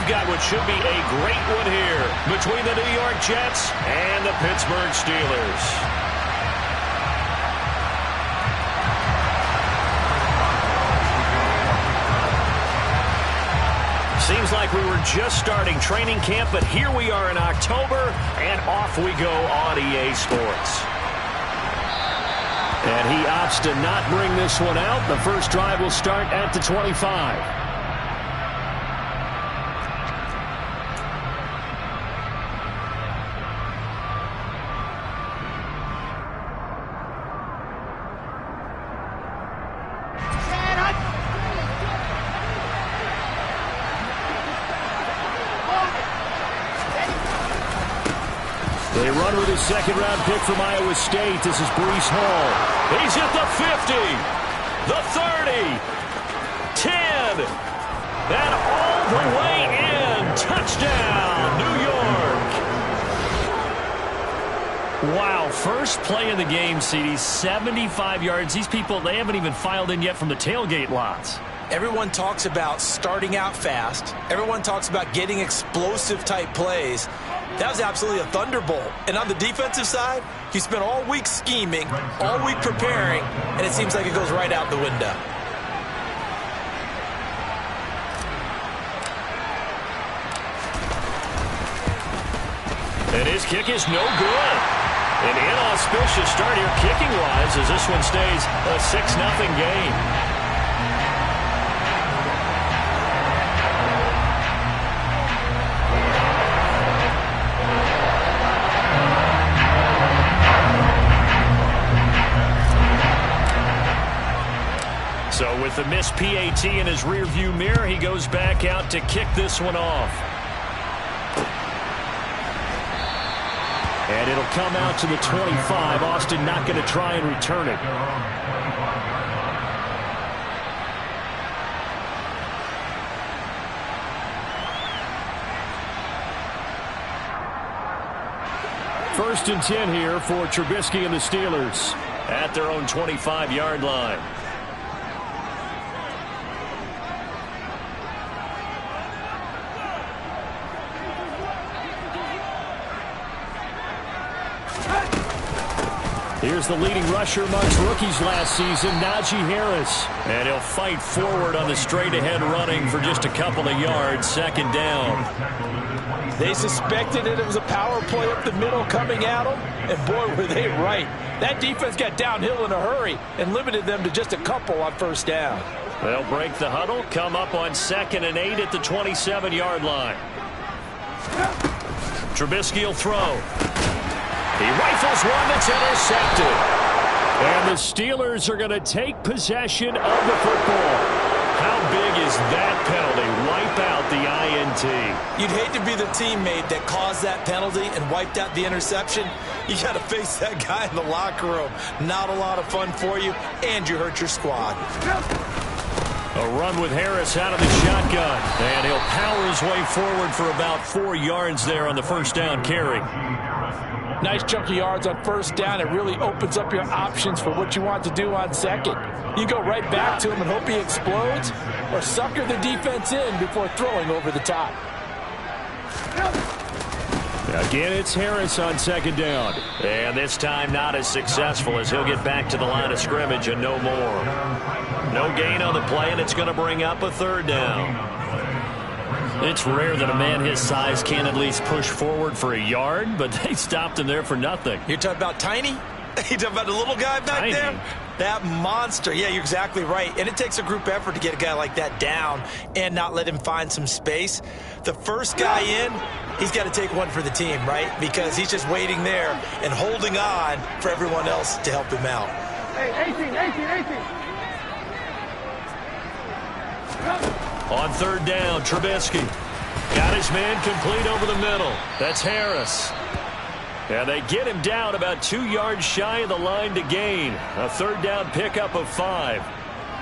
we've got what should be a great one here between the New York Jets and the Pittsburgh Steelers. Seems like we were just starting training camp, but here we are in October, and off we go on EA Sports. And he opts to not bring this one out. The first drive will start at the 25. They run with his second-round pick from Iowa State. This is Breece Hall. He's at the 50, the 30, 10, and all the way in. Touchdown, New York. Wow, first play of the game, CD, 75 yards. These people, they haven't even filed in yet from the tailgate lots. Everyone talks about starting out fast. Everyone talks about getting explosive-type plays. That was absolutely a thunderbolt. And on the defensive side, you spent all week scheming, all week preparing, and it seems like it goes right out the window. And his kick is no good. An inauspicious start here kicking-wise as this one stays a 6-0 game. So with the missed PAT in his rearview mirror, he goes back out to kick this one off. And it'll come out to the 25. Austin not going to try and return it. First and 10 here for Trubisky and the Steelers at their own 25-yard line. Here's the leading rusher amongst rookies last season, Najee Harris. And he'll fight forward on the straight-ahead running for just a couple of yards, second down. They suspected it was a power play up the middle coming at them, and boy, were they right. That defense got downhill in a hurry and limited them to just a couple on first down. They'll break the huddle, come up on 2nd and 8 at the 27-yard line. Trubisky will throw. He rifles one that's intercepted. And the Steelers are going to take possession of the football. How big is that penalty? Wipe out the INT. You'd hate to be the teammate that caused that penalty and wiped out the interception. You got to face that guy in the locker room. Not a lot of fun for you, and you hurt your squad. A run with Harris out of the shotgun. And he'll power his way forward for about 4 yards there on the first down carry. Nice chunk of yards on first down. It really opens up your options for what you want to do on second. You go right back to him and hope he explodes, or sucker the defense in before throwing over the top. Again, it's Harris on second down. And this time not as successful as he'll get back to the line of scrimmage and no more. No gain on the play, and it's going to bring up a third down. It's rare that a man his size can at least push forward for a yard, but they stopped him there for nothing. You're talking about tiny? You're talking about the little guy back there? That monster. Yeah, you're exactly right. And it takes a group effort to get a guy like that down and not let him find some space. The first guy in, he's got to take one for the team, right? Because he's just waiting there and holding on for everyone else to help him out. Hey, 18. On third down, Trubisky got his man complete over the middle. That's Harris. And they get him down about 2 yards shy of the line to gain. A third down pickup of 5.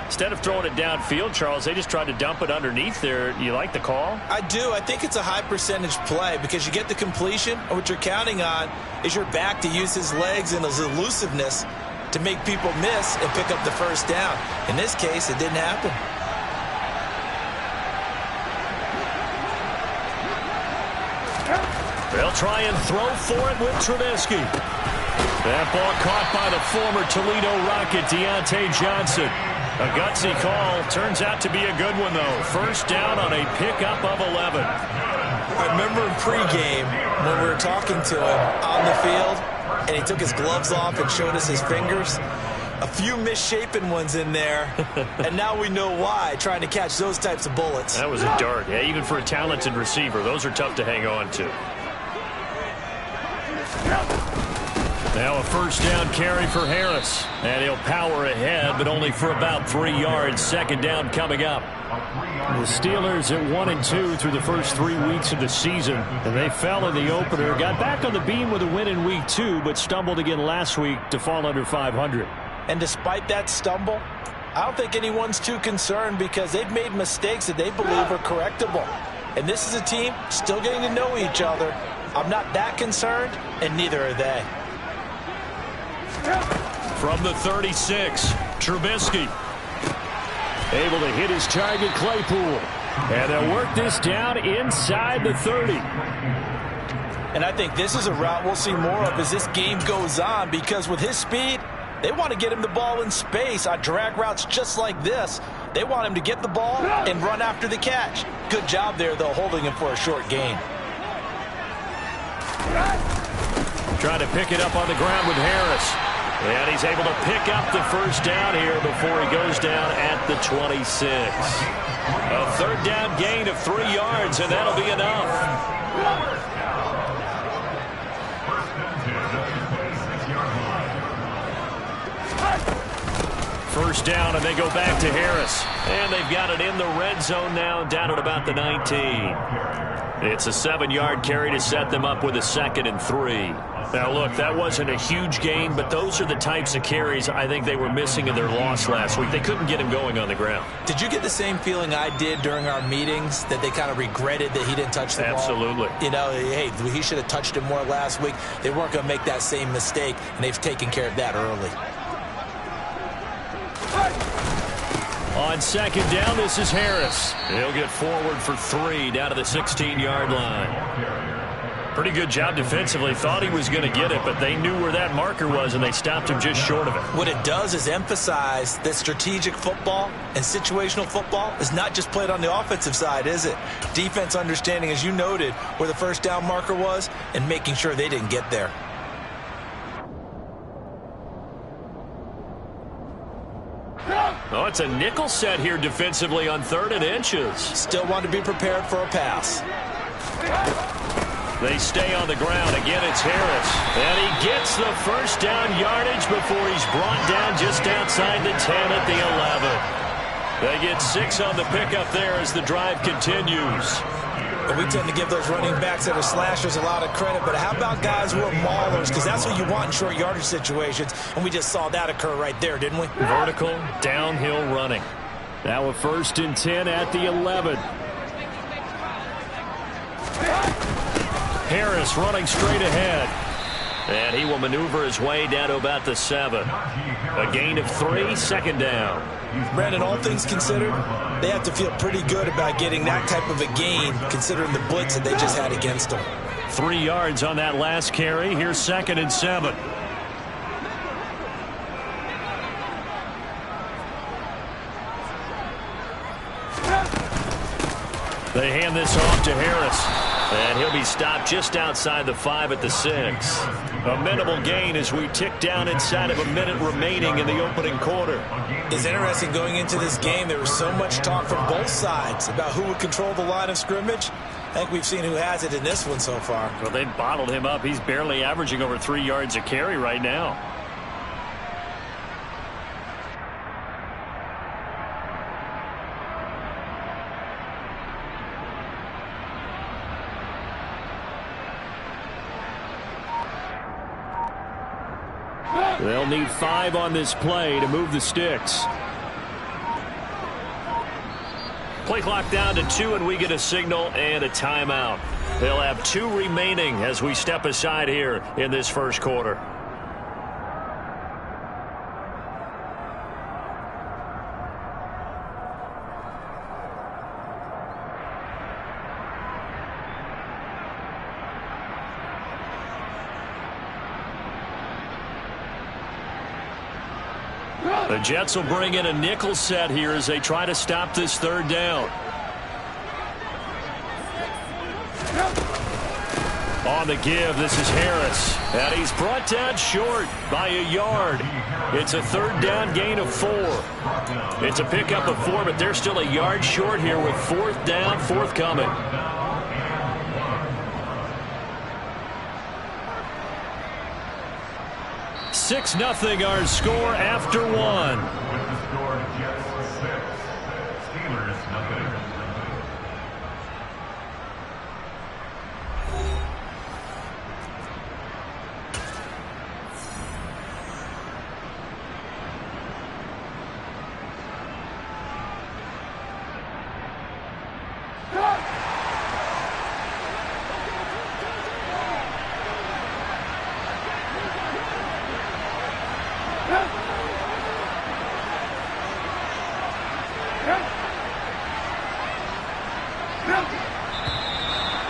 Instead of throwing it downfield, Charles, they just tried to dump it underneath there. You like the call? I do. I think it's a high percentage play because you get the completion, and what you're counting on is your back to use his legs and his elusiveness to make people miss and pick up the first down. In this case, it didn't happen. They'll try and throw for it with Trubisky. That ball caught by the former Toledo Rocket, Deontay Johnson. A gutsy call. Turns out to be a good one, though. First down on a pickup of 11. I remember in pregame when we were talking to him on the field, and he took his gloves off and showed us his fingers. A few misshapen ones in there, and now we know why, trying to catch those types of bullets. That was a dart. Yeah, even for a talented receiver, those are tough to hang on to. Now a first down carry for Harris. And he'll power ahead, but only for about 3 yards. Second down coming up. The Steelers at 1-2 through the first 3 weeks of the season. And they fell in the opener. Got back on the beam with a win in week 2, but stumbled again last week to fall under 500. And despite that stumble, I don't think anyone's too concerned because they've made mistakes that they believe are correctable. And this is a team still getting to know each other. I'm not that concerned, and neither are they. From the 36, Trubisky. Able to hit his target, Claypool. And they'll work this down inside the 30. And I think this is a route we'll see more of as this game goes on because with his speed, they want to get him the ball in space on drag routes just like this. They want him to get the ball and run after the catch. Good job there, though, holding him for a short gain. Trying to pick it up on the ground with Harris. And he's able to pick up the first down here before he goes down at the 26. A third down gain of 3 yards, and that'll be enough. First down, and they go back to Harris. And they've got it in the red zone now, down at about the 19. It's a 7-yard carry to set them up with a 2nd and 3. Now, look, that wasn't a huge gain, but those are the types of carries I think they were missing in their loss last week. They couldn't get him going on the ground. Did you get the same feeling I did during our meetings, that they kind of regretted that he didn't touch the ball? Absolutely. You know, hey, he should have touched it more last week. They weren't going to make that same mistake, and they've taken care of that early. On second down, this is Harris. He'll get forward for 3 down to the 16-yard line. Pretty good job defensively. Thought he was going to get it, but they knew where that marker was, and they stopped him just short of it. What it does is emphasize that strategic football and situational football is not just played on the offensive side, is it? Defense understanding, as you noted, where the first down marker was and making sure they didn't get there. Oh, it's a nickel set here defensively on 3rd and inches. Still want to be prepared for a pass. They stay on the ground. Again, it's Harris. And he gets the first down yardage before he's brought down just outside the 10 at the 11. They get 6 on the pickup there as the drive continues. And we tend to give those running backs that are slashers a lot of credit, but how about guys who are maulers? Because that's what you want in short yardage situations, and we just saw that occur right there, didn't we? Vertical, downhill running. Now a 1st and 10 at the 11. Harris running straight ahead. And he will maneuver his way down to about the 7. A gain of 3, 2nd down. Brandon, all things considered, they have to feel pretty good about getting that type of a gain, considering the blitz that they just had against them. 3 yards on that last carry. Here's 2nd and 7. They hand this off to Harris. And he'll be stopped just outside the 5 at the 6. A minimal gain as we tick down inside of a minute remaining in the opening quarter. It's interesting going into this game. There was so much talk from both sides about who would control the line of scrimmage. I think we've seen who has it in this one so far. Well, they bottled him up. He's barely averaging over 3 yards a carry right now. They'll need 5 on this play to move the sticks. Play clock down to 2, and we get a signal and a timeout. They'll have 2 remaining as we step aside here in this first quarter. The Jets will bring in a nickel set here as they try to stop this third down. On the give, this is Harris. And he's brought down short by a yard. It's a third down gain of 4. It's a pickup of 4, but they're still a yard short here with fourth down forthcoming. 6-0 our score after 1.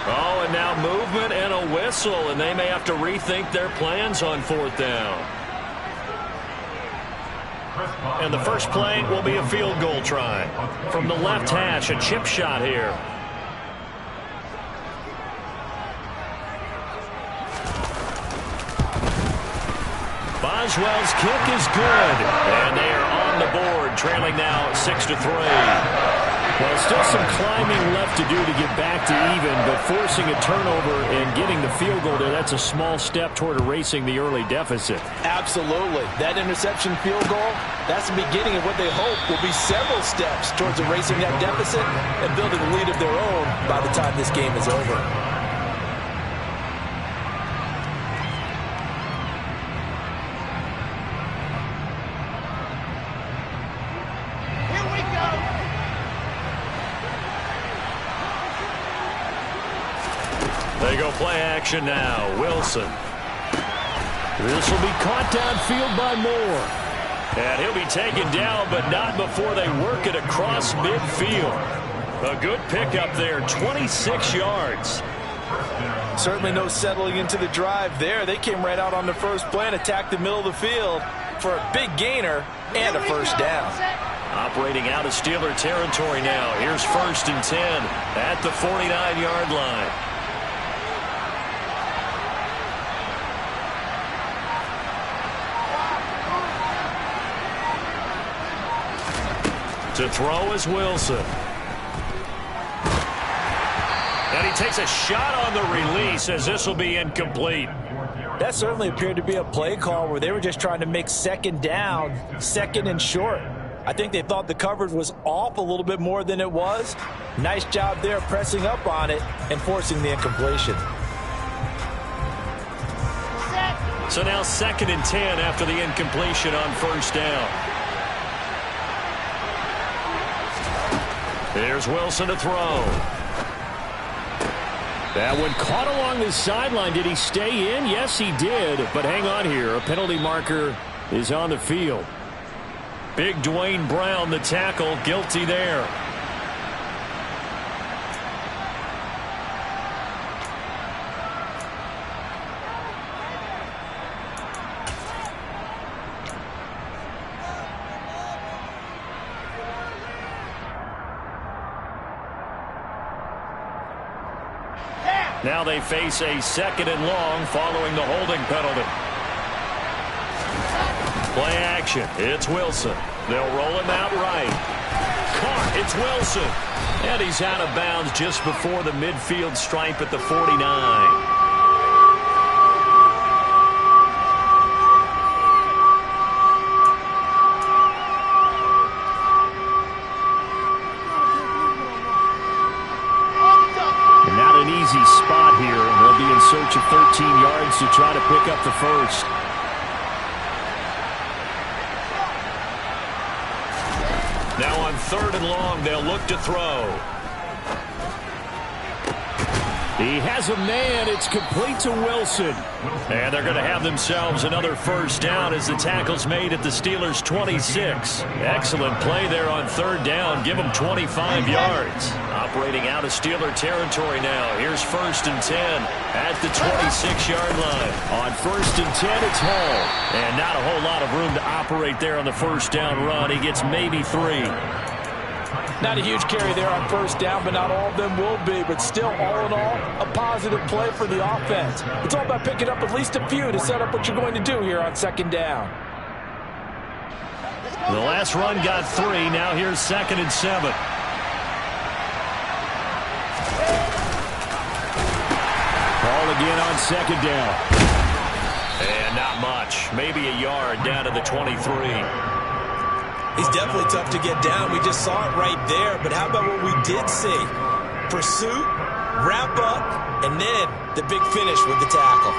Oh, and now movement and a whistle, and they may have to rethink their plans on fourth down. And the first play will be a field goal try. From the left hash, a chip shot here. Boswell's kick is good, and they are on the board, trailing now 6-3. Well, still some climbing left to do to get back to even, but forcing a turnover and getting the field goal there, that's a small step toward erasing the early deficit. Absolutely. That interception field goal, that's the beginning of what they hope will be several steps towards erasing that deficit and building a lead of their own by the time this game is over. They go play action now. Wilson. This will be caught downfield by Moore. And he'll be taken down, but not before they work it across midfield. A good pickup there, 26 yards. Certainly no settling into the drive there. They came right out on the first play and attacked the middle of the field for a big gainer and a first down. Operating out of Steeler territory now. Here's 1st and 10 at the 49-yard line. To throw is Wilson. And he takes a shot on the release as this will be incomplete. That certainly appeared to be a play call where they were just trying to make second down, second and short. I think they thought the coverage was off a little bit more than it was. Nice job there pressing up on it and forcing the incompletion. So now 2nd and 10 after the incompletion on first down. Here's Wilson to throw. That one caught along the sideline. Did he stay in? Yes, he did. But hang on here. A penalty marker is on the field. Big Dwayne Brown, the tackle, guilty there. Now they face a 2nd and long following the holding penalty. Play action. It's Wilson. They'll roll him out right. Caught. It's Wilson. And he's out of bounds just before the midfield stripe at the 49. Easy spot here. They'll be in search of 13 yards to try to pick up the first. Now on 3rd and long, they'll look to throw. He has a man. It's complete to Wilson. And they're going to have themselves another first down as the tackle's made at the Steelers' 26. Excellent play there on 3rd down. Give them 25 yards. operating out of Steeler territory now. Here's 1st and 10 at the 26-yard line. On 1st and 10, it's Hall. And not a whole lot of room to operate there on the first down run. He gets maybe 3. Not a huge carry there on first down, but not all of them will be. But still, all in all, a positive play for the offense. It's all about picking up at least a few to set up what you're going to do here on 2nd down. The last run got 3. Now here's 2nd and 7. Ball again on 2nd down. And not much. Maybe a yard down to the 23. He's definitely tough to get down. We just saw it right there. But how about what we did see? Pursuit, wrap up, and then the big finish with the tackle.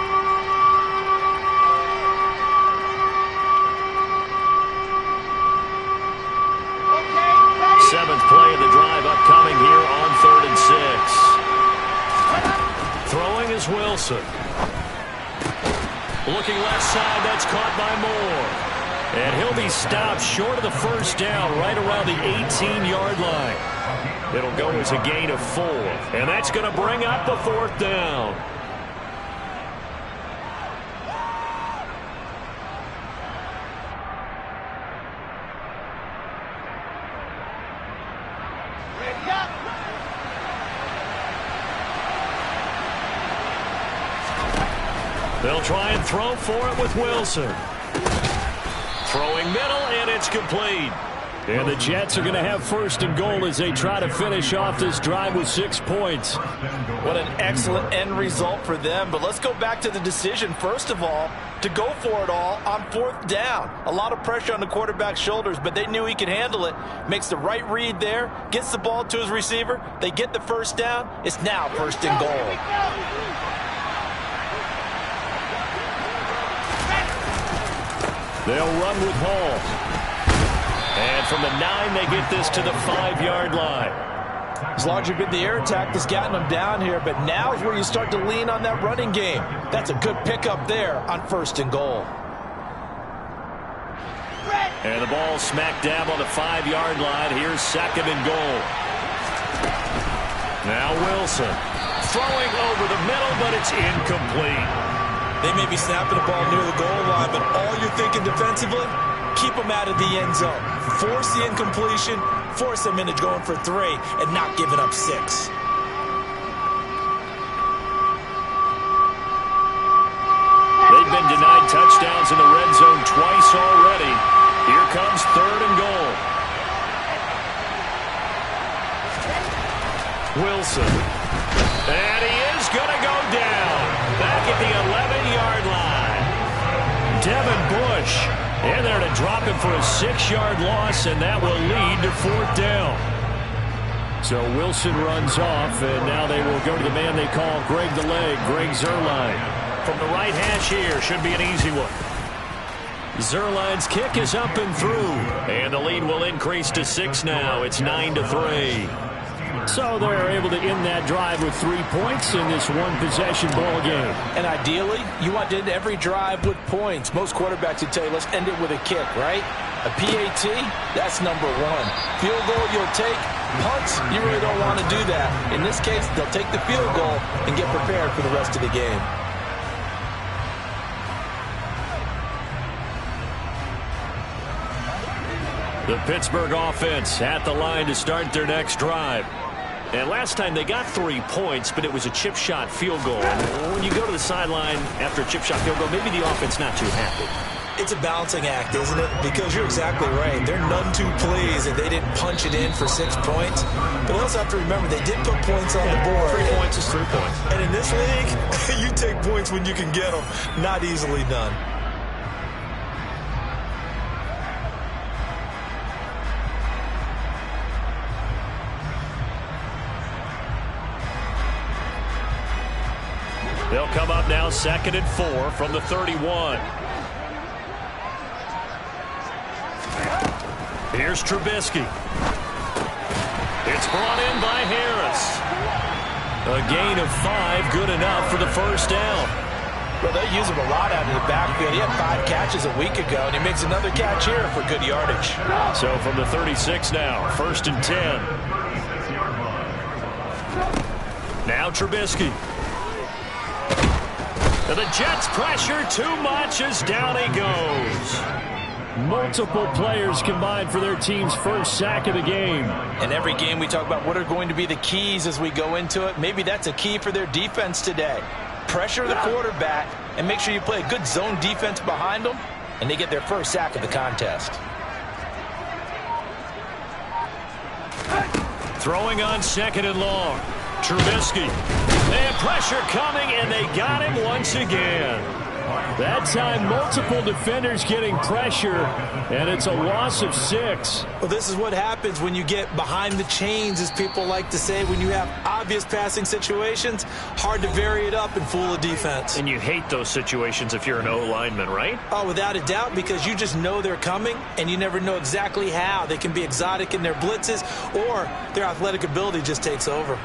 Seventh play of the drive upcoming here on 3rd and 6. Throwing is Wilson. Looking left side, that's caught by Moore. And he'll be stopped short of the first down right around the 18-yard line. It'll go as a gain of 4. And that's going to bring up the 4th down. They'll try and throw for it with Wilson. Throwing middle, and it's complete. And the Jets are going to have 1st and goal as they try to finish off this drive with 6 points. What an excellent end result for them. But let's go back to the decision, first of all, to go for it all on 4th down. A lot of pressure on the quarterback's shoulders, but they knew he could handle it. Makes the right read there, gets the ball to his receiver. They get the first down. It's now 1st and goal. They'll run with Hall. And from the 9, they get this to the 5-yard line. It's largely been the air attack that's gotten them down here, but now is where you start to lean on that running game. That's a good pickup there on 1st and goal. And the ball smack dab on the 5-yard line. Here's 2nd and goal. Now Wilson. Throwing over the middle, but it's incomplete. They may be snapping the ball near the goal line, but all you're thinking defensively, keep them out of the end zone. Force the incompletion, force them into going for 3, and not giving up 6. They've been denied touchdowns in the red zone twice already. Here comes 3rd and goal. Wilson. And he is going to go down. Back at the 11-yard line. Devin Bush in there to drop him for a 6-yard loss, and that will lead to 4th down. So Wilson runs off, and now they will go to the man they call Greg the Leg, Greg Zuerlein. From the right hash here, should be an easy one. Zuerlein's kick is up and through, and the lead will increase to 6 now. It's 9-3. So they're able to end that drive with 3 points in this one-possession ball game. And ideally, you want to end every drive with points. Most quarterbacks would tell you, let's end it with a kick, right? A PAT, that's number 1. Field goal you'll take. Punts, you really don't want to do that. In this case, they'll take the field goal and get prepared for the rest of the game. The Pittsburgh offense at the line to start their next drive. And last time they got 3 points, but it was a chip shot field goal. And when you go to the sideline after a chip shot field goal, maybe the offense not too happy. It's a balancing act, isn't it? Because you're exactly right. They're none too pleased that they didn't punch it in for 6 points. But you also have to remember they did put points on the board. 3 points is 3 points. And in this league, you take points when you can get them. Not easily done. They'll come up now 2nd and 4 from the 31. Here's Trubisky. It's brought in by Harris. A gain of 5, good enough for the first down. Well, they use him a lot out of the backfield. He had 5 catches a week ago, and he makes another catch here for good yardage. So from the 36 now, 1st and 10. Now Trubisky. And the Jets pressure too much as down he goes. Multiple players combined for their team's first sack of the game. In every game we talk about what are going to be the keys as we go into it. Maybe that's a key for their defense today. Pressure the quarterback and make sure you play a good zone defense behind them, and they get their first sack of the contest. Throwing on 2nd and long. Trubisky. And pressure coming, and they got him once again. That time, multiple defenders getting pressure, and it's a loss of 6. Well, this is what happens when you get behind the chains, as people like to say. When you have obvious passing situations, hard to vary it up and fool a defense. And you hate those situations if you're an O-lineman, right? Oh, without a doubt, because you just know they're coming, and you never know exactly how. They can be exotic in their blitzes, or their athletic ability just takes over.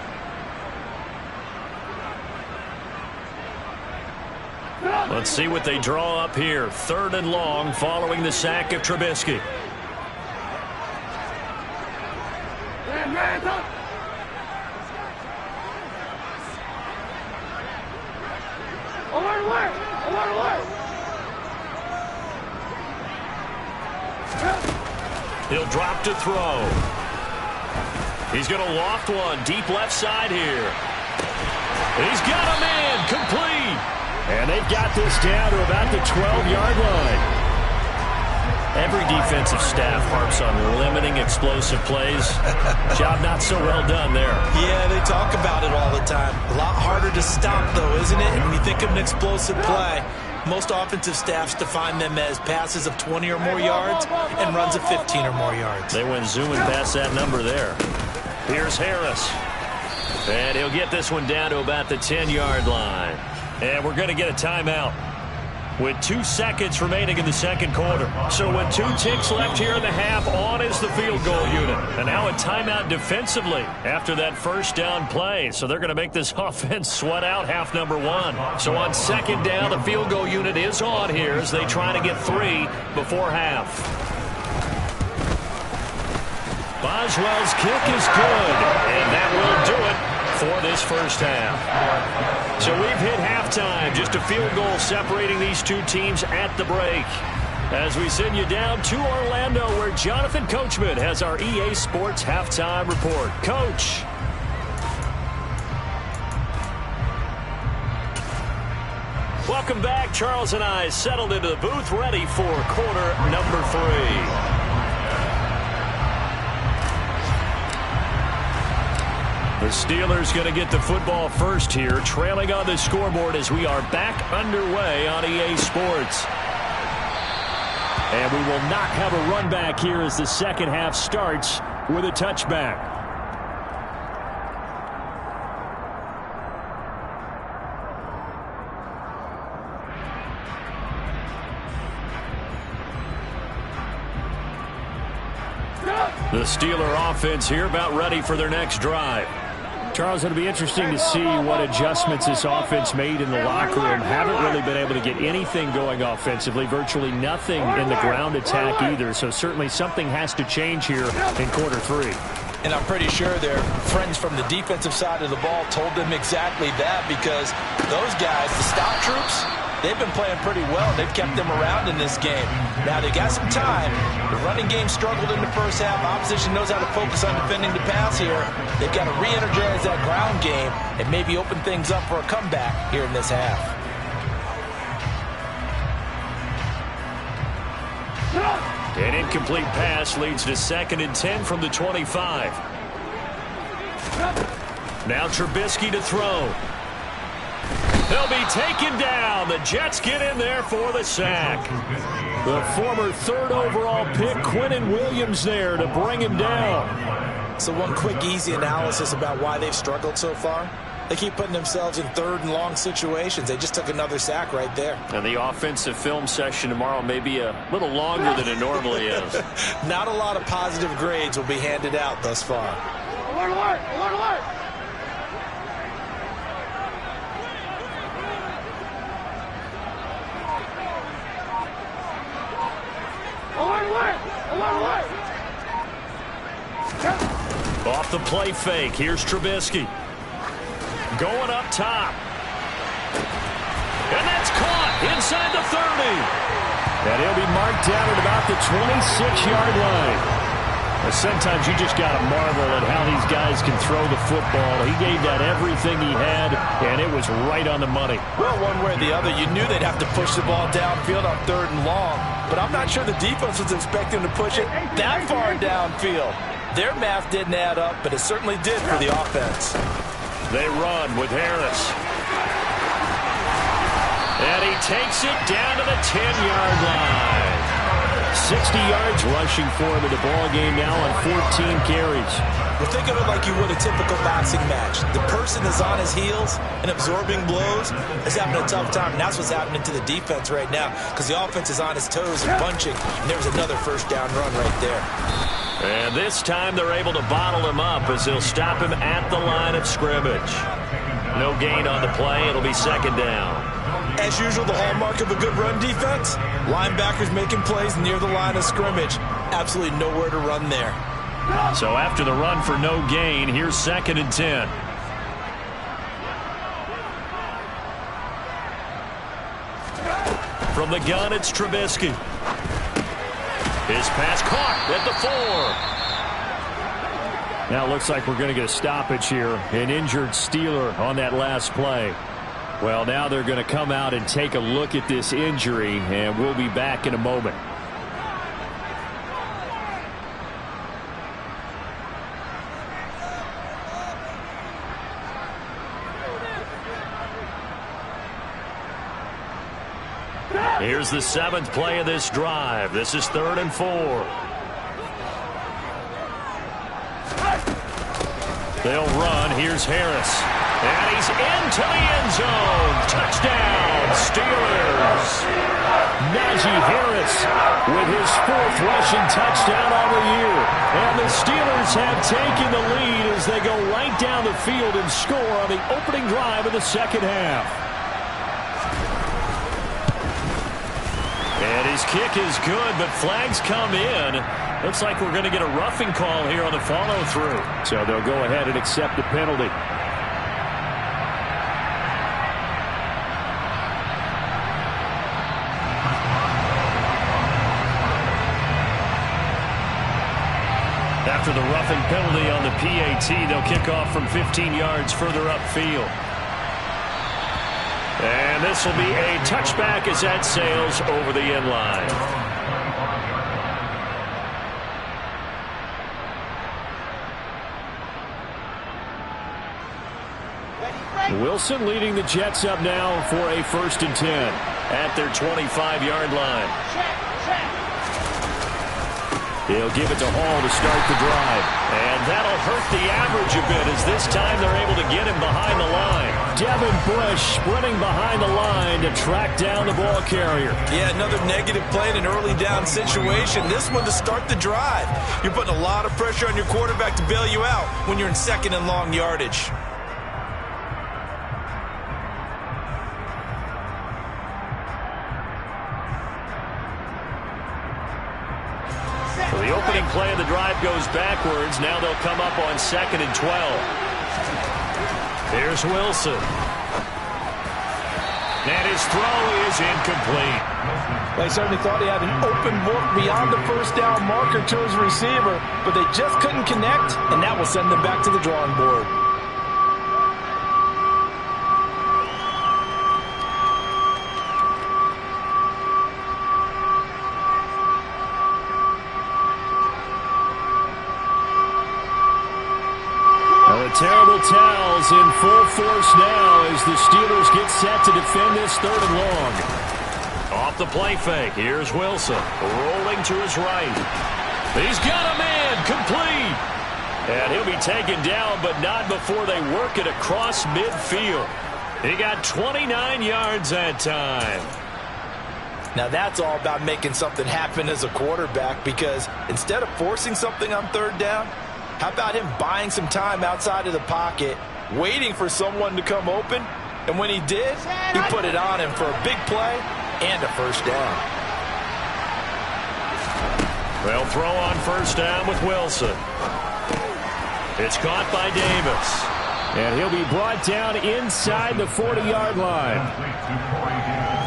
Let's see what they draw up here. 3rd and long following the sack of Trubisky. He'll drop to throw. He's going to loft one deep left side here. He's got a man complete. And they've got this down to about the 12-yard line. Every defensive staff harps on limiting explosive plays. Job not so well done there. Yeah, they talk about it all the time. A lot harder to stop, though, isn't it? And when you think of an explosive play, most offensive staffs define them as passes of 20 or more yards and runs of 15 or more yards. They went zooming past that number there. Here's Harris. And he'll get this one down to about the 10-yard line. And we're going to get a timeout with 2 seconds remaining in the 2nd quarter. So with 2 ticks left here in the half, on is the field goal unit. And now a timeout defensively after that first down play. So they're going to make this offense sweat out half number 1. So on 2nd down, the field goal unit is on here as they try to get 3 before half. Boswell's kick is good, and that will do it for this first half. So we've hit halftime, just a field goal separating these two teams at the break. As we send you down to Orlando, where Jonathan Coachman has our EA Sports halftime report. Coach. Welcome back. Charles and I settled into the booth, ready for quarter number 3. The Steelers going to get the football first here, trailing on the scoreboard as we are back underway on EA Sports. And we will not have a run back here as the second half starts with a touchback. The Steeler offense here about ready for their next drive. Charles, it'll be interesting to see what adjustments this offense made in the locker room. Haven't really been able to get anything going offensively, virtually nothing in the ground attack either. So certainly something has to change here in quarter 3. And I'm pretty sure their friends from the defensive side of the ball told them exactly that, because those guys, the stop troops, they've been playing pretty well. They've kept them around in this game. Now, they got some time. The running game struggled in the first half. Opposition knows how to focus on defending the pass here. They've got to re-energize that ground game and maybe open things up for a comeback here in this half. An incomplete pass leads to 2nd and 10 from the 25. Now Trubisky to throw. They'll be taken down. The Jets get in there for the sack. The former 3rd overall pick, Quinnen Williams, there to bring him down. So one quick, easy analysis about why they've struggled so far. They keep putting themselves in 3rd and long situations. They just took another sack right there. And the offensive film session tomorrow may be a little longer than it normally is. Not a lot of positive grades will be handed out thus far. Alert, alert, alert, alert. Off the play fake. Here's Trubisky. going up top. And that's caught inside the 30. And he'll be marked down at about the 26-yard line. Sometimes you just got to marvel at how these guys can throw the football. He gave that everything he had, and it was right on the money. Well, one way or the other, you knew they'd have to push the ball downfield on 3rd and long. But I'm not sure the defense was expecting to push it that far downfield. Their math didn't add up, but it certainly did for the offense. They run with Harris. And he takes it down to the 10-yard line. 60 yards rushing for him in the ball game now on 14 carries. Well, think of it like you would a typical boxing match. The person is on his heels and absorbing blows is having a tough time, and that's what's happening to the defense right now because the offense is on his toes and punching, and there was another first down run right there. And this time they're able to bottle him up as they'll stop him at the line of scrimmage. No gain on the play. It'll be 2nd down. As usual, the hallmark of a good run defense, linebackers making plays near the line of scrimmage. Absolutely nowhere to run there. So after the run for no gain, here's 2nd and 10. From the gun, it's Trubisky. His pass caught at the 4. Now it looks like we're going to get a stoppage here. An injured Steeler on that last play. Well, now they're going to come out and take a look at this injury, and we'll be back in a moment. Here's the 7th play of this drive. This is 3rd and 4. They'll run. Here's Harris. And he's into the end zone. Touchdown, Steelers. Najee Harris with his 4th rushing touchdown on the year. And the Steelers have taken the lead as they go right down the field and score on the opening drive of the 2nd half. And his kick is good, but flags come in. Looks like we're going to get a roughing call here on the follow-through. So they'll go ahead and accept the penalty. After the roughing penalty on the PAT, they'll kick off from 15 yards further upfield. And this will be a touchback as that sails over the end line. Wilson leading the Jets up now for a 1st and 10 at their 25-yard line. He'll give it to Hall to start the drive. And that'll hurt the average a bit as this time they're able to get him behind the line. Devin Bush sprinting behind the line to track down the ball carrier. Yeah, another negative play in an early down situation. This one to start the drive. You're putting a lot of pressure on your quarterback to bail you out when you're in 2nd and long yardage. The opening play of the drive goes backwards. Now they'll come up on 2nd and 12. Here's Wilson. And his throw is incomplete. They certainly thought he had an open look beyond the first down marker to his receiver, but they just couldn't connect, and that will send them back to the drawing board. Terrible towels in full force now as the Steelers get set to defend this 3rd and long. Off the play fake. Here's Wilson rolling to his right. He's got a man complete. And he'll be taken down, but not before they work it across midfield. He got 29 yards that time. Now that's all about making something happen as a quarterback, because instead of forcing something on 3rd down, how about him buying some time outside of the pocket, waiting for someone to come open? And when he did, he put it on him for a big play and a 1st down. They'll throw on 1st down with Wilson. It's caught by Davis. And he'll be brought down inside the 40-yard line.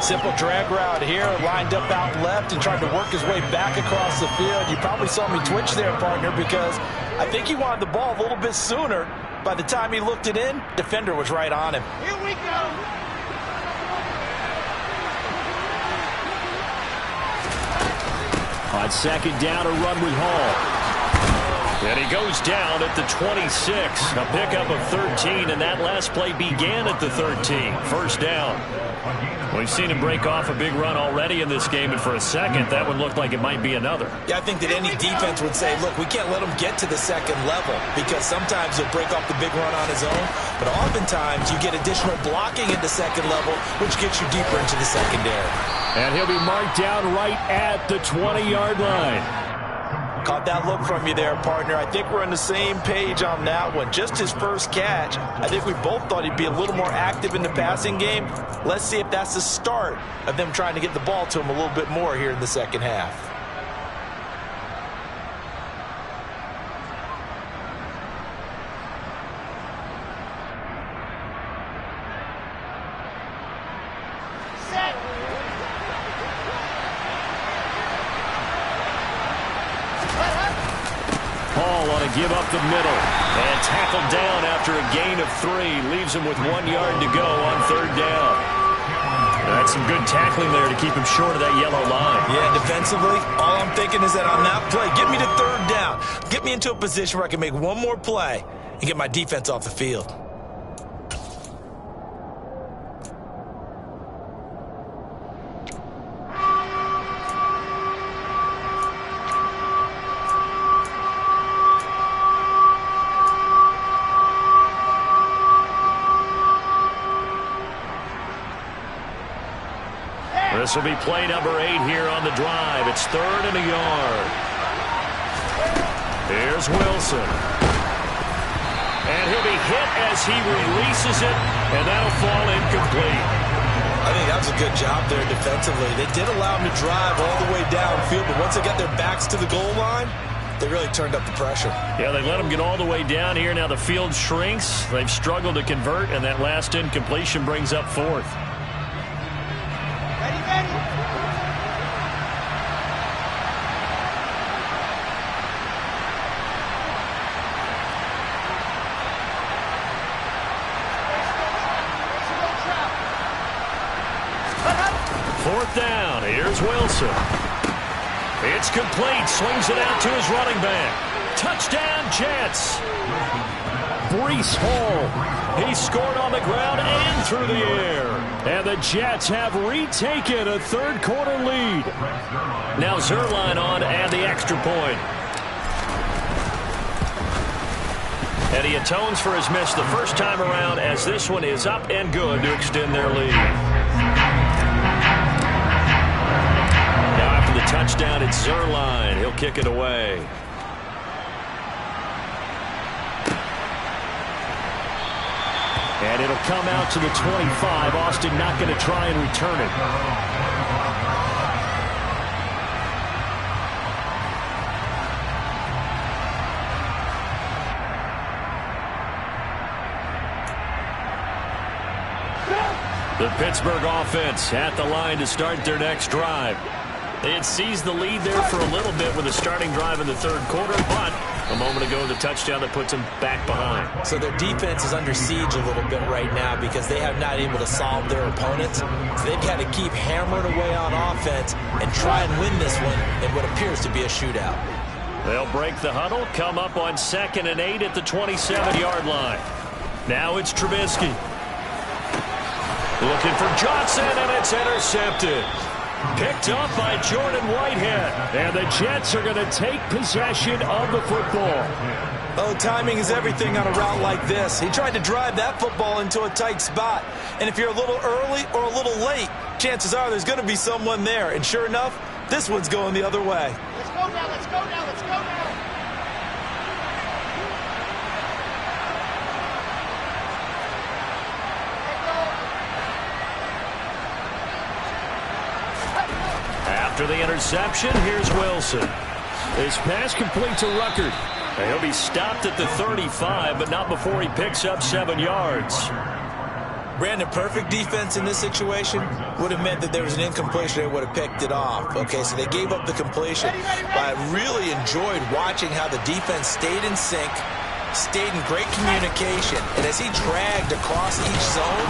Simple drag route here, lined up out left and tried to work his way back across the field. You probably saw me twitch there, partner, because I think he wanted the ball a little bit sooner. By the time he looked it in, defender was right on him. Here we go. On second down, a run with Hall. And he goes down at the 26. A pickup of 13, and that last play began at the 13. First down. We've seen him break off a big run already in this game, and for a second, that one looked like it might be another. Yeah, I think that any defense would say, look, we can't let him get to the second level because sometimes he'll break off the big run on his own, but oftentimes you get additional blocking at the second level, which gets you deeper into the secondary. And he'll be marked down right at the 20-yard line. Caught that look from you there, partner. I think we're on the same page on that one. Just his first catch. I think we both thought he'd be a little more active in the passing game. Let's see if that's the start of them trying to get the ball to him a little bit more here in the second half. Give up the middle and tackled down after a gain of 3. Leaves him with 1 yard to go on third down. That's some good tackling there to keep him short of that yellow line. Yeah, defensively, all I'm thinking is that on that play, get me to third down. Get me into a position where I can make one more play and get my defense off the field. This will be play number 8 here on the drive. It's 3rd and a yard. Here's Wilson. And he'll be hit as he releases it, and that'll fall incomplete. I think that was a good job there defensively. They did allow him to drive all the way downfield, but once they got their backs to the goal line, they really turned up the pressure. Yeah, they let him get all the way down here. Now the field shrinks. They've struggled to convert, and that last incompletion brings up 4th. Down. Here's Wilson. It's complete. Swings it out to his running back. Touchdown, Jets. Breece Hall. He scored on the ground and through the air. And the Jets have retaken a third-quarter lead. Now Zerline on and the extra point. And he atones for his miss the first time around as this one is up and good to extend their lead. Touchdown, it's Zerline. He'll kick it away. And it'll come out to the 25. Austin not going to try and return it. The Pittsburgh offense at the line to start their next drive. They had seized the lead there for a little bit with a starting drive in the third quarter, but a moment ago the touchdown that puts them back behind. So their defense is under siege a little bit right now because they have not able to solve their opponents. So they've got to keep hammering away on offense and try and win this one in what appears to be a shootout. They'll break the huddle, come up on 2nd and 8 at the 27-yard line. Now it's Trubisky. Looking for Johnson, and it's intercepted. Picked up by Jordan Whitehead. And the Jets are going to take possession of the football. Oh, timing is everything on a route like this. He tried to drive that football into a tight spot. And if you're a little early or a little late, chances are there's going to be someone there. And sure enough, this one's going the other way. Let's go now, let's go now, let's go now. After the interception, here's Wilson. His pass complete to Ruckert. And he'll be stopped at the 35, but not before he picks up 7 yards. Brandon, perfect defense in this situation would have meant that there was an incompletion. They would have picked it off. Okay, so they gave up the completion. But I really enjoyed watching how the defense stayed in sync, stayed in great communication. And as he dragged across each zone,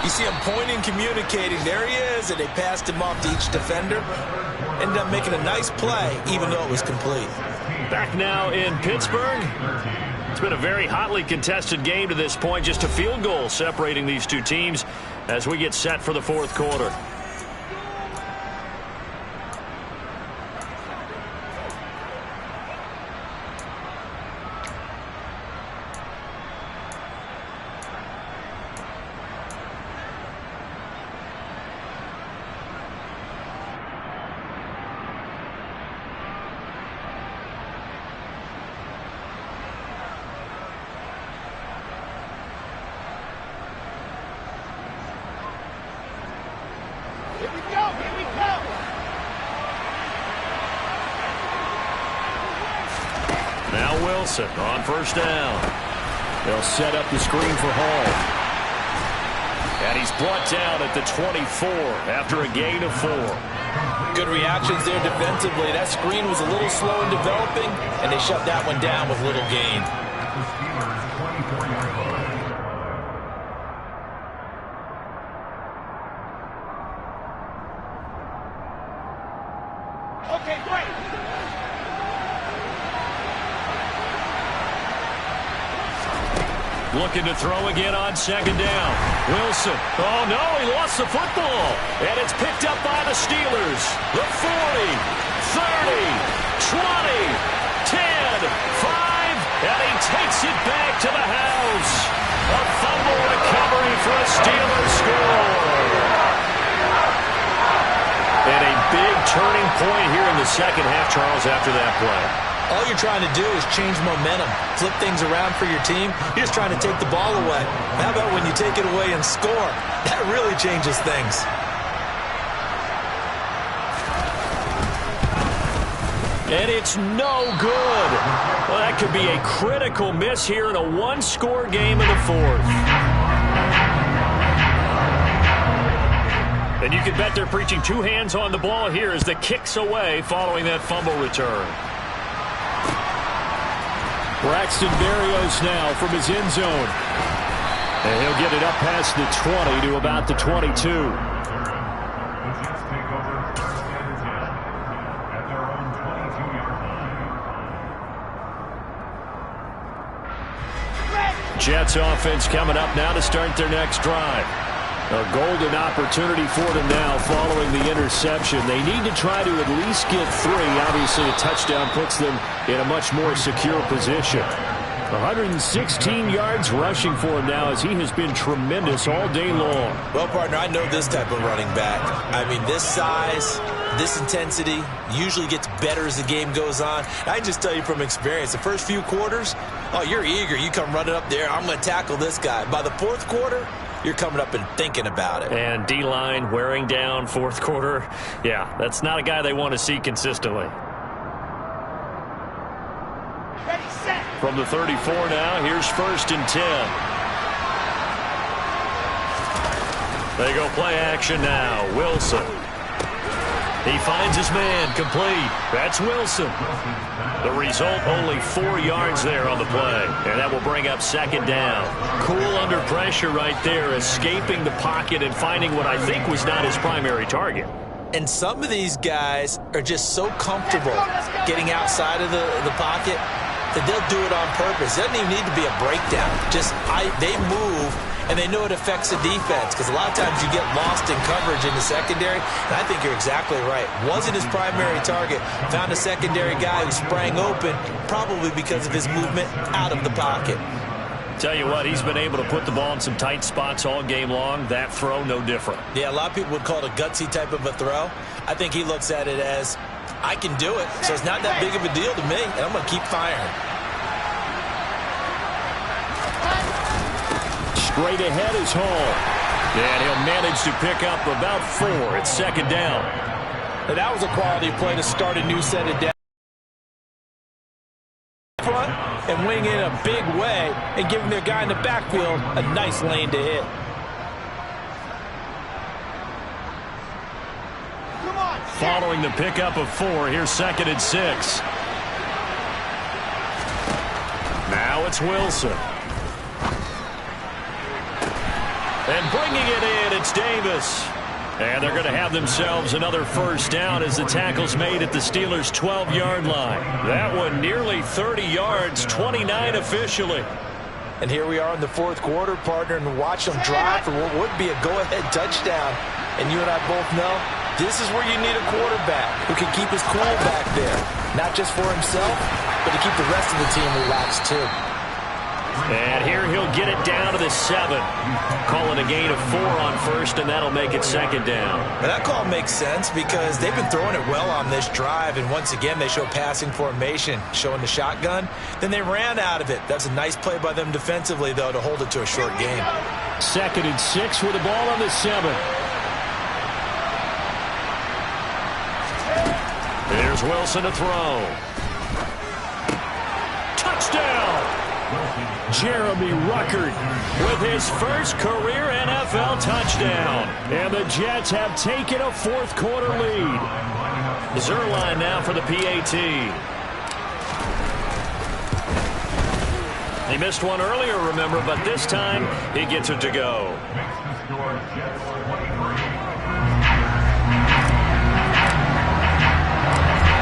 you see him pointing, communicating. There he is, and they passed him off to each defender. Ended up making a nice play, even though it was complete. Back now in Pittsburgh. It's been a very hotly contested game to this point. Just a field goal separating these two teams as we get set for the fourth quarter. On first down. They'll set up the screen for Hall. And he's brought down at the 24 after a gain of 4. Good reactions there defensively. That screen was a little slow in developing, and they shut that one down with little gain. Okay, great. Looking to throw again on second down. Wilson. Oh, no, he lost the football. And it's picked up by the Steelers. The 40, 30, 20, 10, 5, and he takes it back to the house. A fumble recovery for a Steelers score. And a big turning point here in the second half, Charles, after that play. All you're trying to do is change momentum, flip things around for your team. You're just trying to take the ball away. How about when you take it away and score? That really changes things. And it's no good. Well, that could be a critical miss here in a one-score game in the fourth. And you can bet they're preaching two hands on the ball here as the kick's away following that fumble return. Braxton Berrios now from his end zone. And he'll get it up past the 20 to about the 22. Jets offense coming up now to start their next drive. A golden opportunity for them now following the interception. They need to try to at least get 3. Obviously, a touchdown puts them in a much more secure position. 116 yards rushing for him now as he has been tremendous all day long. Well, partner, I know this type of running back. I mean, this size, this intensity usually gets better as the game goes on. I can just tell you from experience, the first few quarters, oh, you're eager. You come running up there, I'm going to tackle this guy. By the fourth quarter, you're coming up and thinking about it. And D-line wearing down fourth quarter. Yeah, that's not a guy they want to see consistently. Ready, set. From the 34 now, here's 1st and 10. They go play action now. Wilson. He finds his man, complete. That's Wilson. The result, only 4 yards there on the play. And that will bring up 2nd down. Cool under pressure right there, escaping the pocket and finding what I think was not his primary target. And some of these guys are just so comfortable getting outside of the pocket that they'll do it on purpose. It doesn't even need to be a breakdown. They move, and they know it affects the defense because a lot of times you get lost in coverage in the secondary, and I think you're exactly right. Wasn't his primary target. Found a secondary guy who sprang open, probably because of his movement out of the pocket. Tell you what, he's been able to put the ball in some tight spots all game long. That throw, no different. Yeah, a lot of people would call it a gutsy type of a throw. I think he looks at it as, I can do it, so it's not that big of a deal to me, and I'm going to keep firing. Straight ahead is Hall. And he'll manage to pick up about 4. It's 2nd down. And that was a quality play to start a new set of down. Front. and wing in a big way and giving their guy in the backfield a nice lane to hit. Following the pickup of 4, here's 2nd and 6. Now it's Wilson. And bringing it in, it's Davis. And they're going to have themselves another first down as the tackle's made at the Steelers' 12-yard line. That one nearly 30 yards, 29 officially. And here we are in the fourth quarter, partner, and watch them drive for what would be a go-ahead touchdown. And you and I both know this is where you need a quarterback who can keep his cool back there. Not just for himself, but to keep the rest of the team relaxed too. And here he'll get it down to the 7. Calling a gain of 4 on first, and that'll make it 2nd down. And that call makes sense because they've been throwing it well on this drive, and once again they show passing formation, showing the shotgun. Then they ran out of it. That's a nice play by them defensively, though, to hold it to a short gain. 2nd and 6 with the ball on the 7. Here's Wilson to throw. Touchdown! Jeremy Ruckert with his first career NFL touchdown. And the Jets have taken a fourth quarter lead. Zerline now for the PAT. He missed one earlier, remember, but this time he gets it to go.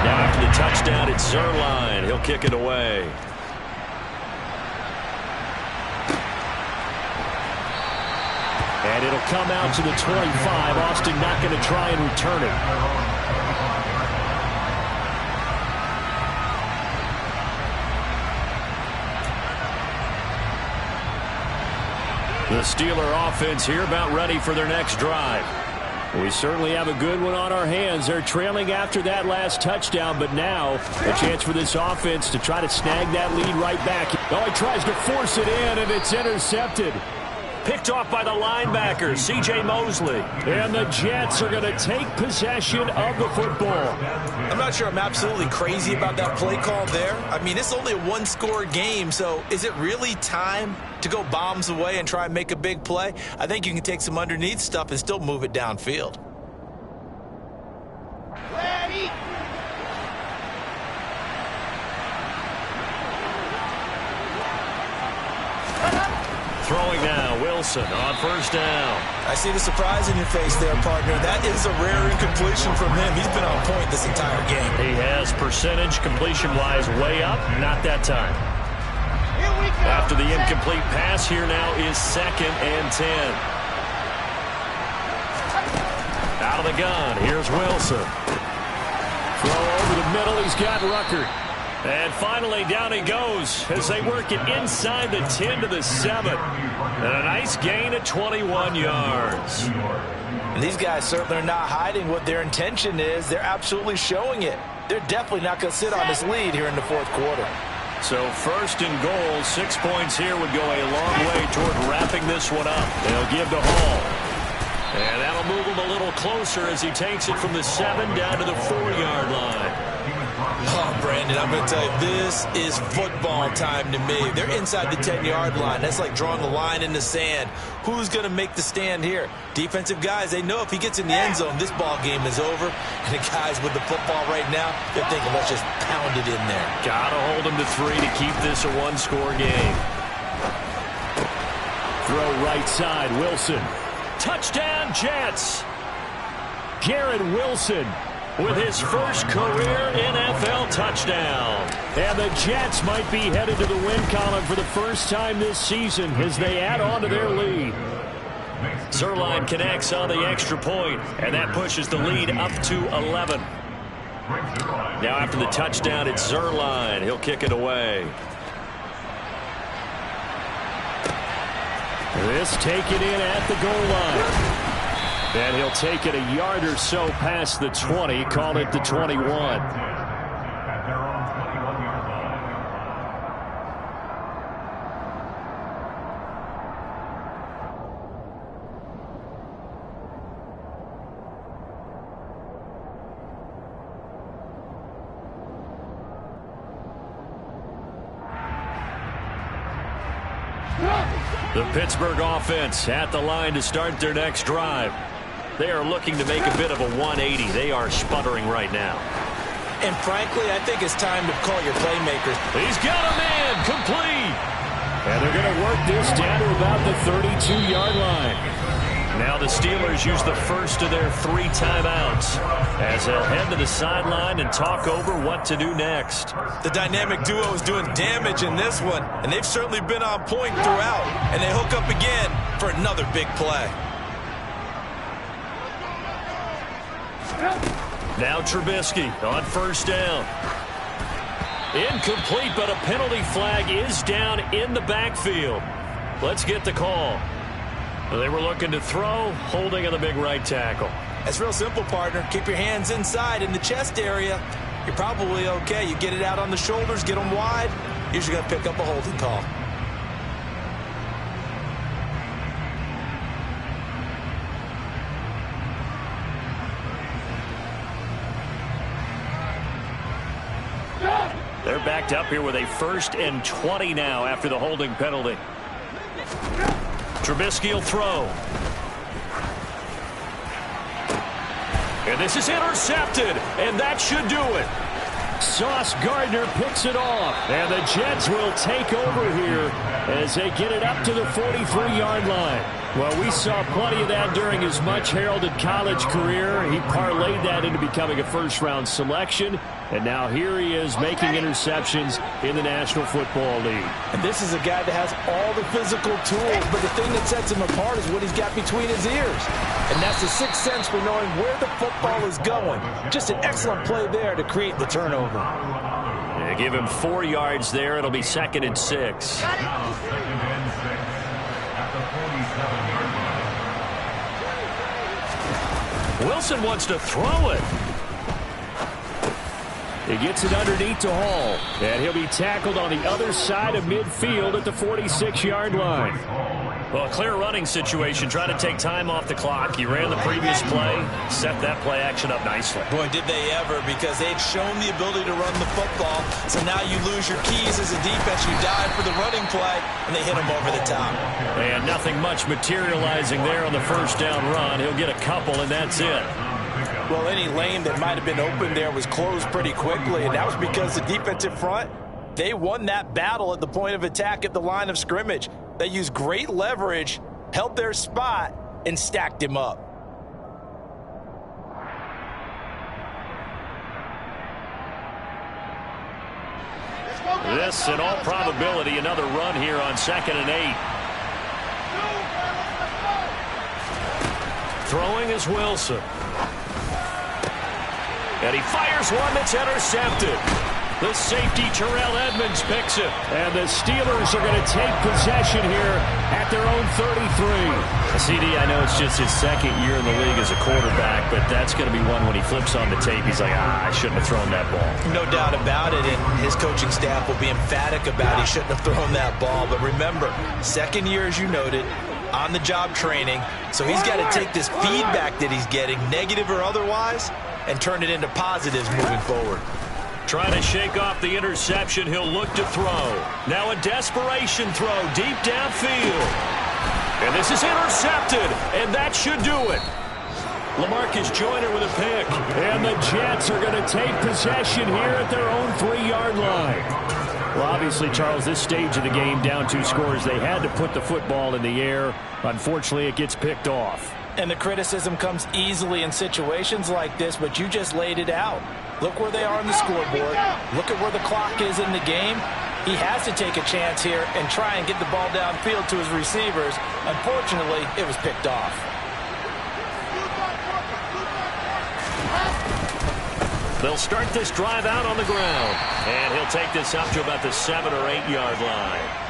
Now after the touchdown, it's Zerline. He'll kick it away. And it'll come out to the 25. Austin not going to try and return it. The Steeler offense here about ready for their next drive. We certainly have a good one on our hands. They're trailing after that last touchdown, but now a chance for this offense to try to snag that lead right back. Oh, he tries to force it in, and it's intercepted. Picked off by the linebacker, C.J. Mosley. And the Jets are going to take possession of the football. I'm not sure I'm absolutely crazy about that play call there. I mean, it's only a one-score game, so is it really time to go bombs away and try and make a big play? I think you can take some underneath stuff and still move it downfield. Ready. Throwing now, Wilson on first down. I see the surprise in your face there, partner. That is a rare incompletion from him. He's been on point this entire game. He has percentage completion-wise way up, not that time. Here we go. After the incomplete pass, here now is 2nd and 10. Out of the gun, here's Wilson. Throw over the middle, he's got Ruckert. And finally, down he goes as they work it inside the 10 to the 7. And a nice gain at 21 yards. And these guys certainly are not hiding what their intention is. They're absolutely showing it. They're definitely not going to sit on this lead here in the fourth quarter. So 1st and goal, 6 points here would go a long way toward wrapping this one up. They'll give to Hall. And that'll move him a little closer as he takes it from the 7 down to the 4-yard line. Oh, Brandon, I'm going to tell you, this is football time to me. They're inside the 10-yard line. That's like drawing the line in the sand. Who's going to make the stand here? Defensive guys, they know if he gets in the end zone, this ball game is over. And the guys with the football right now, they're thinking, let's just pound it in there. Got to hold him to 3 to keep this a one-score game. Throw right side, Wilson. Touchdown, Jets. Garrett Wilson with his first career NFL touchdown. And the Jets might be headed to the win column for the first time this season as they add on to their lead. Zerline connects on the extra point, and that pushes the lead up to 11. Now after the touchdown, it's Zerline. He'll kick it away. This taken in at the goal line. And he'll take it a yard or so past the 20, call it the 21. The Pittsburgh offense at the line to start their next drive. They are looking to make a bit of a 180. They are sputtering right now. And frankly, I think it's time to call your playmakers. He's got a man complete. And they're going to work this down to about the 32-yard line. Now the Steelers use the first of their 3 timeouts as they'll head to the sideline and talk over what to do next. The dynamic duo is doing damage in this one, and they've certainly been on point throughout. And they hook up again for another big play. Now Trubisky on first down. Incomplete, but a penalty flag is down in the backfield. Let's get the call. They were looking to throw, holding on the big right tackle. That's real simple, partner. Keep your hands inside in the chest area. You're probably okay. You get it out on the shoulders, get them wide. Usually going to pick up a holding call. They're backed up here with a 1st and 20 now after the holding penalty. Trubisky will throw. And this is intercepted, and that should do it. Sauce Gardner picks it off. And the Jets will take over here as they get it up to the 43-yard line. Well, we saw plenty of that during his much-heralded college career. He parlayed that into becoming a first-round selection. And now here he is making interceptions in the National Football League. And this is a guy that has all the physical tools, but the thing that sets him apart is what he's got between his ears. And that's the sixth sense for knowing where the football is going. Just an excellent play there to create the turnover. Yeah, give him 4 yards there. It'll be 2nd and 6. Wilson wants to throw it. He gets it underneath to Hall. And he'll be tackled on the other side of midfield at the 46-yard line. Well, a clear running situation. Trying to take time off the clock. He ran the previous play. Set that play action up nicely. Boy, did they ever, because they'd shown the ability to run the football. So now you lose your keys as a defense. You dive for the running play, and they hit him over the top. And nothing much materializing there on the first down run. He'll get a couple, and that's it. Well, any lane that might have been open there was closed pretty quickly, and that was because the defensive front, they won that battle at the point of attack at the line of scrimmage. They used great leverage, held their spot, and stacked him up. This, in all probability, another run here on 2nd and 8. Throwing is Wilson. And he fires one that's intercepted. The safety, Terrell Edmonds, picks it. And the Steelers are going to take possession here at their own 33. CD, I know it's just his 2nd year in the league as a quarterback, but that's going to be one when he flips on the tape. He's like, I shouldn't have thrown that ball. No doubt about it, and his coaching staff will be emphatic about he shouldn't have thrown that ball. But remember, 2nd year, as you noted, on-the-job training. So he's got to take this feedback that he's getting, negative or otherwise, and turn it into positives moving forward. Trying to shake off the interception. He'll look to throw. Now a desperation throw deep downfield. And this is intercepted, and that should do it. LaMarcus Joyner with a pick. And the Jets are going to take possession here at their own 3-yard line. Well, obviously, Charles, this stage of the game, down 2 scores, they had to put the football in the air. Unfortunately, it gets picked off. And the criticism comes easily in situations like this, but you just laid it out. Look where they are on the scoreboard. Look at where the clock is in the game. He has to take a chance here and try and get the ball downfield to his receivers. Unfortunately, it was picked off. They'll start this drive out on the ground. And he'll take this up to about the 7 or 8 yard line.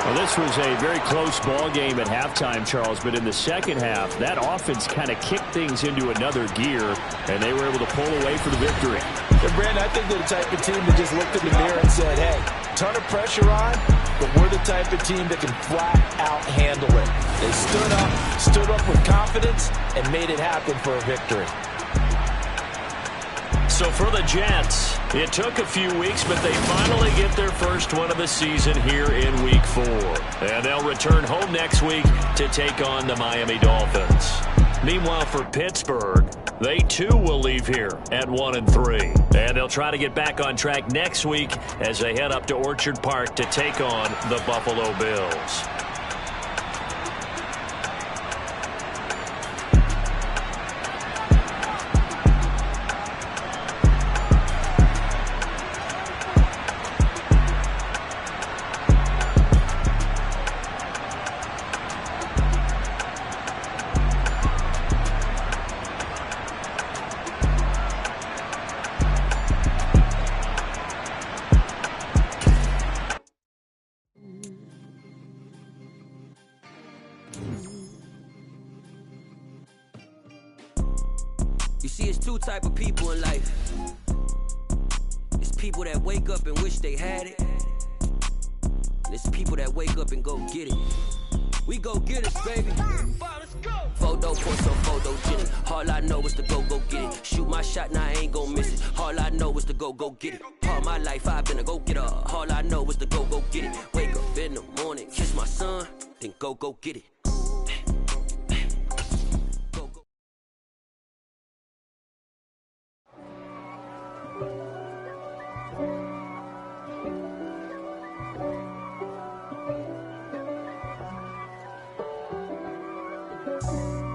Well, this was a very close ball game at halftime, Charles, but in the second half, that offense kind of kicked things into another gear, and they were able to pull away for the victory. And Brandon, I think they're the type of team that just looked in the mirror and said, hey, ton of pressure on, but we're the type of team that can flat out handle it. They stood up with confidence, and made it happen for a victory. So for the Jets, it took a few weeks, but they finally get their first one of the season here in Week 4. And they'll return home next week to take on the Miami Dolphins. Meanwhile, for Pittsburgh, they too will leave here at 1-3. And they'll try to get back on track next week as they head up to Orchard Park to take on the Buffalo Bills. You see, it's two type of people in life. It's people that wake up and wish they had it. And it's people that wake up and go get it. We go get it, baby. Photo for some photogenic. All I know is to go get it. Shoot my shot, now I ain't gon' miss it. All I know is to go get it. All my life I've been a go-getter. All I know is to go get it. Wake up in the morning, kiss my son, then go get it.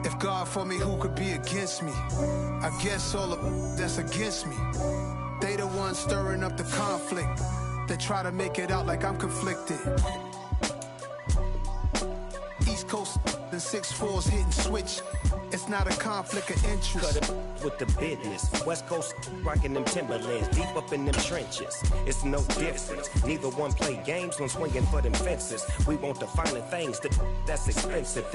If God for me, who could be against me? I guess all of that's against me. They the ones stirring up the conflict. They try to make it out like I'm conflicted. East Coast and 6'4's hitting switch. It's not a conflict of interest. Cut it with the business. West Coast rocking them Timberlands, deep up in them trenches. It's no difference. Neither one play games when swinging for them fences. We want the finer things that's expensive.